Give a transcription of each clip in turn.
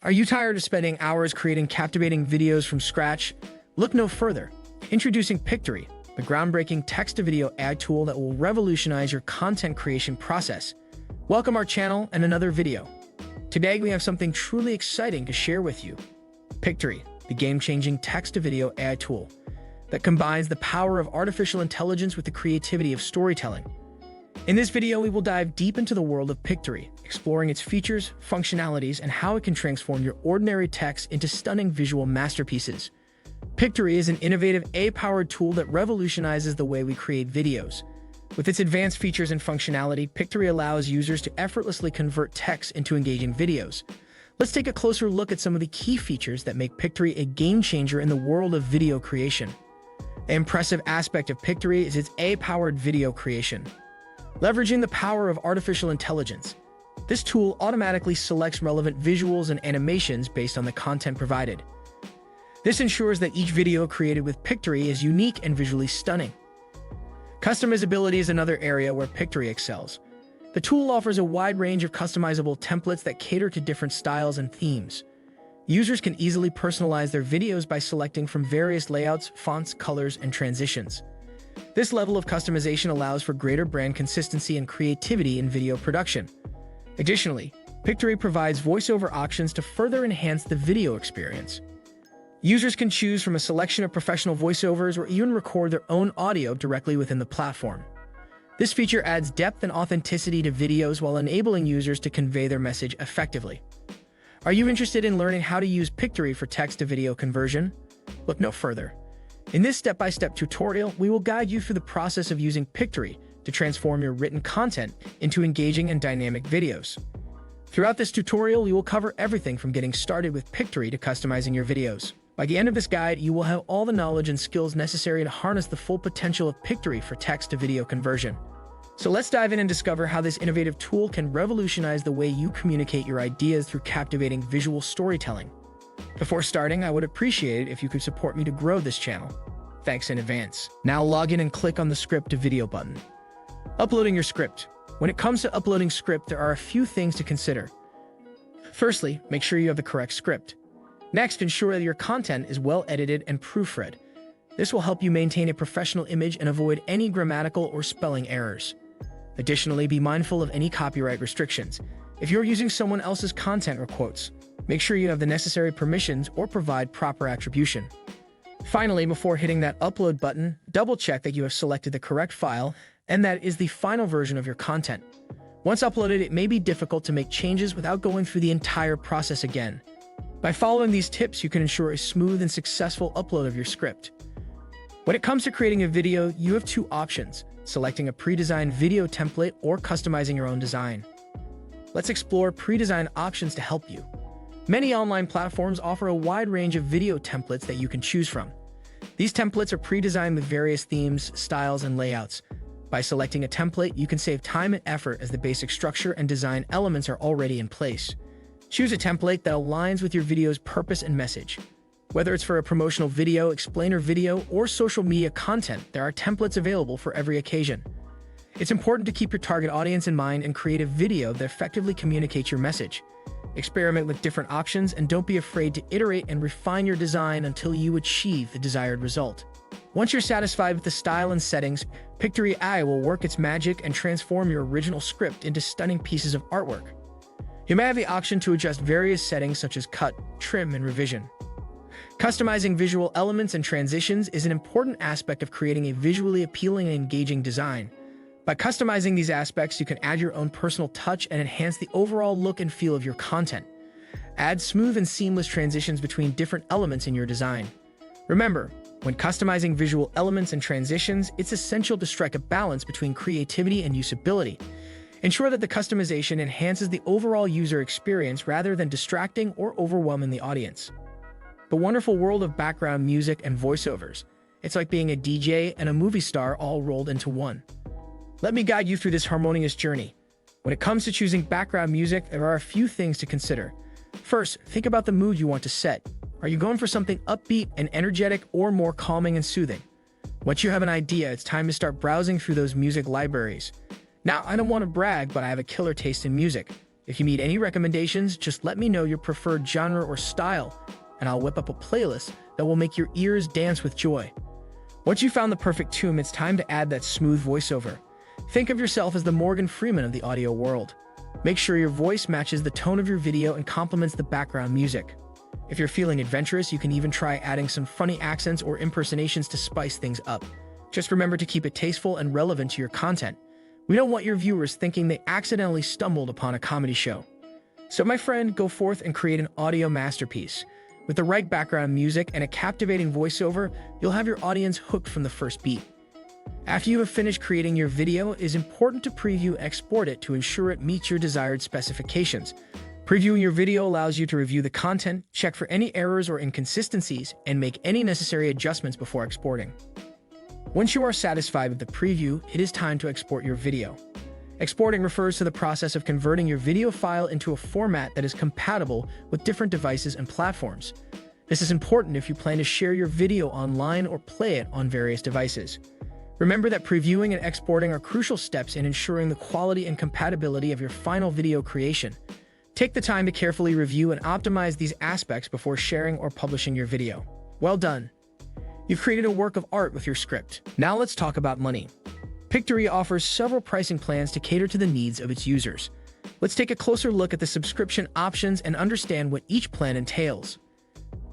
Are you tired of spending hours creating captivating videos from scratch? Look no further. Introducing Pictory, the groundbreaking text-to-video AI tool that will revolutionize your content creation process. Welcome our channel and another video. Today we have something truly exciting to share with you. Pictory, the game-changing text-to-video AI tool that combines the power of artificial intelligence with the creativity of storytelling. In this video, we will dive deep into the world of Pictory, exploring its features, functionalities, and how it can transform your ordinary text into stunning visual masterpieces. Pictory is an innovative AI-powered tool that revolutionizes the way we create videos. With its advanced features and functionality, Pictory allows users to effortlessly convert text into engaging videos. Let's take a closer look at some of the key features that make Pictory a game-changer in the world of video creation. The impressive aspect of Pictory is its AI-powered video creation. Leveraging the power of artificial intelligence, this tool automatically selects relevant visuals and animations based on the content provided. This ensures that each video created with Pictory is unique and visually stunning. Customizability is another area where Pictory excels. The tool offers a wide range of customizable templates that cater to different styles and themes. Users can easily personalize their videos by selecting from various layouts, fonts, colors, and transitions. This level of customization allows for greater brand consistency and creativity in video production. Additionally, Pictory provides voiceover options to further enhance the video experience. Users can choose from a selection of professional voiceovers or even record their own audio directly within the platform. This feature adds depth and authenticity to videos while enabling users to convey their message effectively. Are you interested in learning how to use Pictory for text-to-video conversion? Look no further. In this step-by-step tutorial, we will guide you through the process of using Pictory to transform your written content into engaging and dynamic videos. Throughout this tutorial, we will cover everything from getting started with Pictory to customizing your videos. By the end of this guide, you will have all the knowledge and skills necessary to harness the full potential of Pictory for text-to-video conversion. So let's dive in and discover how this innovative tool can revolutionize the way you communicate your ideas through captivating visual storytelling. Before starting, I would appreciate it if you could support me to grow this channel. Thanks in advance. Now log in and click on the script to video button. Uploading your script. When it comes to uploading script, there are a few things to consider. Firstly, make sure you have the correct script. Next, ensure that your content is well edited and proofread. This will help you maintain a professional image and avoid any grammatical or spelling errors. Additionally, be mindful of any copyright restrictions. If you're using someone else's content or quotes, make sure you have the necessary permissions or provide proper attribution. Finally, before hitting that upload button, double-check that you have selected the correct file and that is the final version of your content. Once uploaded, it may be difficult to make changes without going through the entire process again. By following these tips, you can ensure a smooth and successful upload of your script. When it comes to creating a video, you have two options: selecting a pre-designed video template or customizing your own design. Let's explore pre-designed options to help you. Many online platforms offer a wide range of video templates that you can choose from. These templates are pre-designed with various themes, styles, and layouts. By selecting a template, you can save time and effort as the basic structure and design elements are already in place. Choose a template that aligns with your video's purpose and message. Whether it's for a promotional video, explainer video, or social media content, there are templates available for every occasion. It's important to keep your target audience in mind and create a video that effectively communicates your message. Experiment with different options and don't be afraid to iterate and refine your design until you achieve the desired result. Once you're satisfied with the style and settings, Pictory AI will work its magic and transform your original script into stunning pieces of artwork. You may have the option to adjust various settings such as cut, trim, and revision. Customizing visual elements and transitions is an important aspect of creating a visually appealing and engaging design. By customizing these aspects, you can add your own personal touch and enhance the overall look and feel of your content. Add smooth and seamless transitions between different elements in your design. Remember, when customizing visual elements and transitions, it's essential to strike a balance between creativity and usability. Ensure that the customization enhances the overall user experience rather than distracting or overwhelming the audience. The wonderful world of background music and voiceovers. It's like being a DJ and a movie star all rolled into one. Let me guide you through this harmonious journey. When it comes to choosing background music, there are a few things to consider. First, think about the mood you want to set. Are you going for something upbeat and energetic or more calming and soothing? Once you have an idea, it's time to start browsing through those music libraries. Now, I don't want to brag, but I have a killer taste in music. If you need any recommendations, just let me know your preferred genre or style, and I'll whip up a playlist that will make your ears dance with joy. Once you found the perfect tune, it's time to add that smooth voiceover. Think of yourself as the Morgan Freeman of the audio world. Make sure your voice matches the tone of your video and complements the background music. If you're feeling adventurous, you can even try adding some funny accents or impersonations to spice things up. Just remember to keep it tasteful and relevant to your content. We don't want your viewers thinking they accidentally stumbled upon a comedy show. So my friend, go forth and create an audio masterpiece. With the right background music and a captivating voiceover, you'll have your audience hooked from the first beat. After you have finished creating your video, it is important to preview and export it to ensure it meets your desired specifications. Previewing your video allows you to review the content, check for any errors or inconsistencies, and make any necessary adjustments before exporting. Once you are satisfied with the preview, it is time to export your video. Exporting refers to the process of converting your video file into a format that is compatible with different devices and platforms. This is important if you plan to share your video online or play it on various devices. Remember that previewing and exporting are crucial steps in ensuring the quality and compatibility of your final video creation. Take the time to carefully review and optimize these aspects before sharing or publishing your video. Well done! You've created a work of art with your script. Now let's talk about money. Pictory offers several pricing plans to cater to the needs of its users. Let's take a closer look at the subscription options and understand what each plan entails.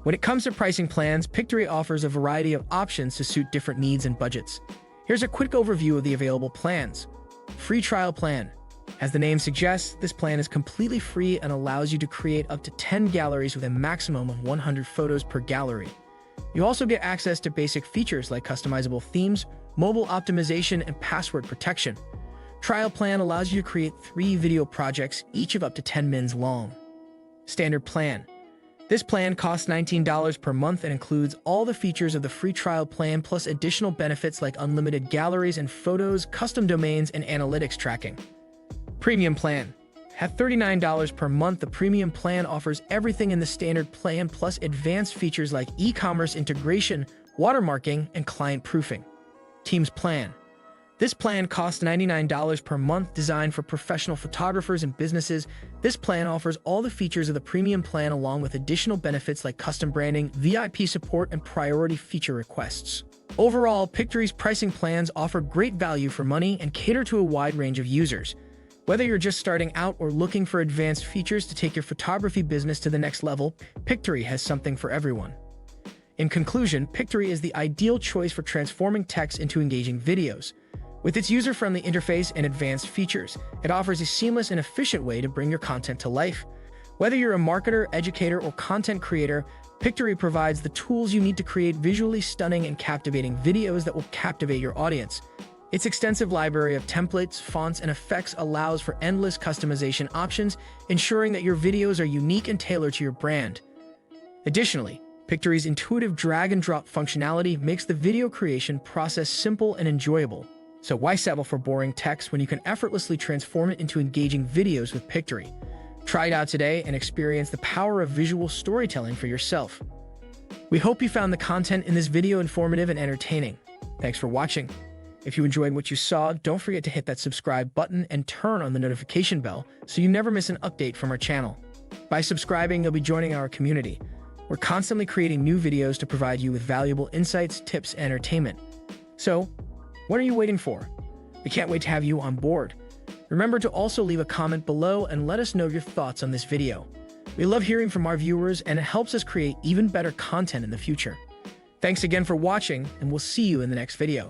When it comes to pricing plans, Pictory offers a variety of options to suit different needs and budgets. Here's a quick overview of the available plans. Free trial plan. As the name suggests, this plan is completely free and allows you to create up to 10 galleries with a maximum of 100 photos per gallery. You also get access to basic features like customizable themes, mobile optimization, and password protection. Trial plan allows you to create 3 video projects, each of up to 10 minutes long. Standard plan. This plan costs $19 per month and includes all the features of the free trial plan plus additional benefits like unlimited galleries and photos, custom domains, and analytics tracking. Premium plan. At $39 per month, the premium plan offers everything in the standard plan plus advanced features like e-commerce integration, watermarking, and client proofing. Teams plan. This plan costs $99 per month, designed for professional photographers and businesses. This plan offers all the features of the premium plan along with additional benefits like custom branding, VIP support, and priority feature requests. Overall, Pictory's pricing plans offer great value for money and cater to a wide range of users. Whether you're just starting out or looking for advanced features to take your photography business to the next level, Pictory has something for everyone. In conclusion, Pictory is the ideal choice for transforming text into engaging videos. With its user-friendly interface and advanced features, it offers a seamless and efficient way to bring your content to life. Whether you're a marketer, educator, or content creator, Pictory provides the tools you need to create visually stunning and captivating videos that will captivate your audience. Its extensive library of templates, fonts, and effects allows for endless customization options, ensuring that your videos are unique and tailored to your brand. Additionally, Pictory's intuitive drag-and-drop functionality makes the video creation process simple and enjoyable. So why settle for boring text when you can effortlessly transform it into engaging videos with Pictory? Try it out today and experience the power of visual storytelling for yourself. We hope you found the content in this video informative and entertaining. Thanks for watching. If you enjoyed what you saw, don't forget to hit that subscribe button and turn on the notification bell so you never miss an update from our channel. By subscribing, you'll be joining our community. We're constantly creating new videos to provide you with valuable insights, tips, and entertainment. So, what are you waiting for? We can't wait to have you on board. Remember to also leave a comment below and let us know your thoughts on this video. We love hearing from our viewers and it helps us create even better content in the future. Thanks again for watching, and we'll see you in the next video.